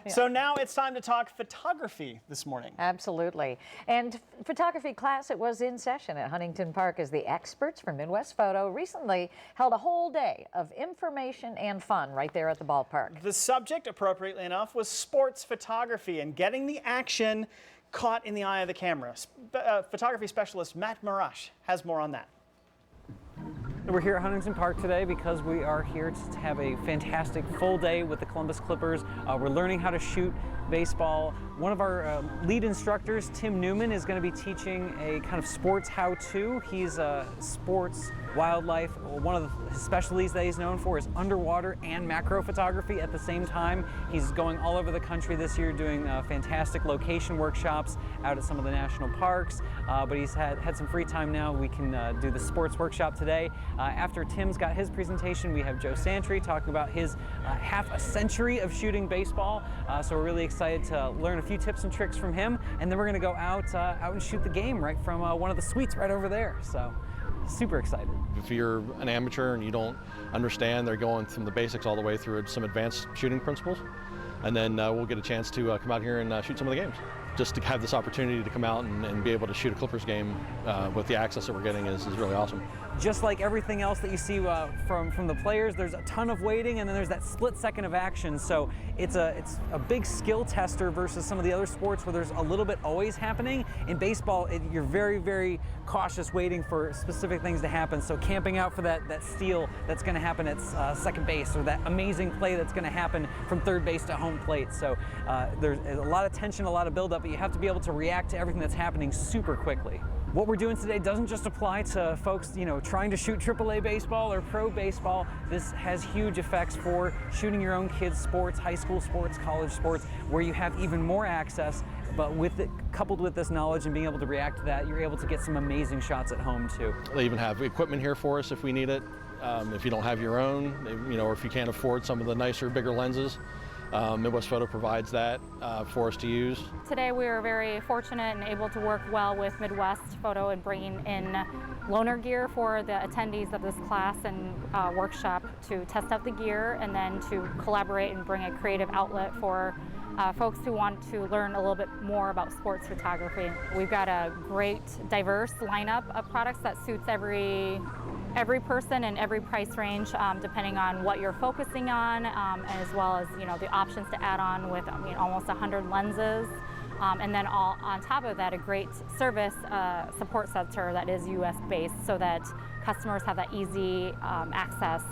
So now it's time to talk photography this morning. Absolutely. And photography class, it was in session at Huntington Park as the experts from Midwest Photo recently held a whole day of information and fun right there at the ballpark. The subject, appropriately enough, was sports photography and getting the action caught in the eye of the camera. Photography specialist Matt Marash has more on that. We're here at Huntington Park today because we are here to have a fantastic full day with the Columbus Clippers. We're learning how to shoot baseball. One of our lead instructors, Tim Newman, is going to be teaching a kind of sports how-to. He's a sports wildlife. One of his specialties that he's known for is underwater and macro photography at the same time. He's going all over the country this year doing fantastic location workshops out at some of the national parks, but he's had some free time now. We can do the sports workshop today. After Tim's got his presentation, we have Joe Santry talking about his half a century of shooting baseball. So we're really excited to learn a few tips and tricks from him, and then we're going to go out and shoot the game right from one of the suites right over there. So super excited. If you're an amateur and you don't understand, they're going from the basics all the way through some advanced shooting principles, and then we'll get a chance to come out here and shoot some of the games. Just to have this opportunity to come out and be able to shoot a Clippers game with the access that we're getting is really awesome. Just like everything else that you see from the players, there's a ton of waiting, and then there's that split second of action. So it's a big skill tester versus some of the other sports where there's a little bit always happening. In baseball, you're very, very cautious waiting for specific things to happen. So camping out for that steal that's going to happen at second base, or that amazing play that's going to happen from third base to home plate. So there's a lot of tension, a lot of buildup, but you have to be able to react to everything that's happening super quickly. What we're doing today doesn't just apply to folks, trying to shoot AAA baseball or pro baseball. This has huge effects for shooting your own kids' sports, high school sports, college sports, where you have even more access. But coupled with this knowledge and being able to react to that, you're able to get some amazing shots at home too. They even have equipment here for us if we need it. If you don't have your own, or if you can't afford some of the nicer, bigger lenses. Midwest Photo provides that for us to use. Today we were very fortunate and able to work well with Midwest Photo in bringing in loaner gear for the attendees of this class and workshop to test out the gear, and then to collaborate and bring a creative outlet for folks who want to learn a little bit more about sports photography. We've got a great, diverse lineup of products that suits every person in every price range, depending on what you're focusing on, as well as the options to add on with almost 100 lenses, and then all on top of that, a great service support center that is U.S. based, so that customers have that easy access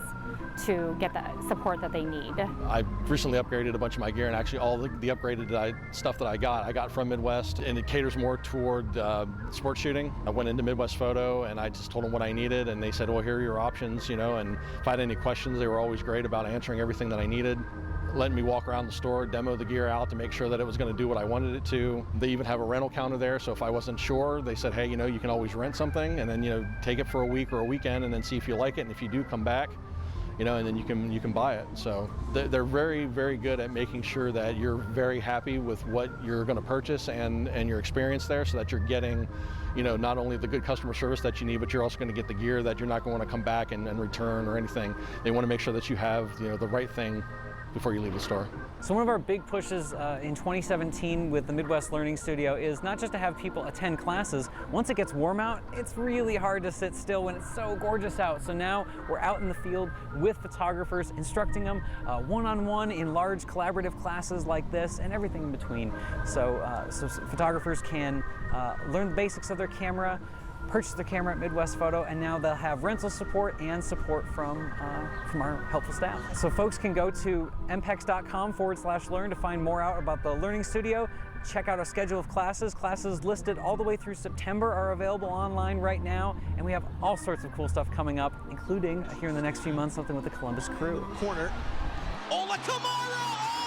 to get the support that they need. I recently upgraded a bunch of my gear, and actually all the upgraded stuff that I got from Midwest, and it caters more toward sport shooting. I went into Midwest Photo and I just told them what I needed, and they said, well, here are your options, and if I had any questions, they were always great about answering everything that I needed, letting me walk around the store, demo the gear out to make sure that it was going to do what I wanted it to. They even have a rental counter there, so if I wasn't sure, they said, hey, you can always rent something, and then take it for a week or a weekend, and then see if you like it, and if you do, come back. And then you can buy it. So they're very, very good at making sure that you're very happy with what you're going to purchase and your experience there, so that you're getting, not only the good customer service that you need, but you're also going to get the gear that you're not going to want to come back and return or anything. They want to make sure that you have, the right thing before you leave the store. So one of our big pushes in 2017 with the Midwest Learning Studio is not just to have people attend classes. Once it gets warm out, it's really hard to sit still when it's so gorgeous out. So now we're out in the field with photographers, instructing them one-on-one in large collaborative classes like this, and everything in between. So photographers can learn the basics of their camera, purchase their camera at Midwest Photo, and now they'll have rental support and support from our helpful staff. So folks can go to mpex.com/learn to find more out about the Learning Studio. Check out our schedule of classes. Classes listed all the way through September are available online right now, and we have all sorts of cool stuff coming up, including here in the next few months, something with the Columbus Crew. Corner. Ola Kamara!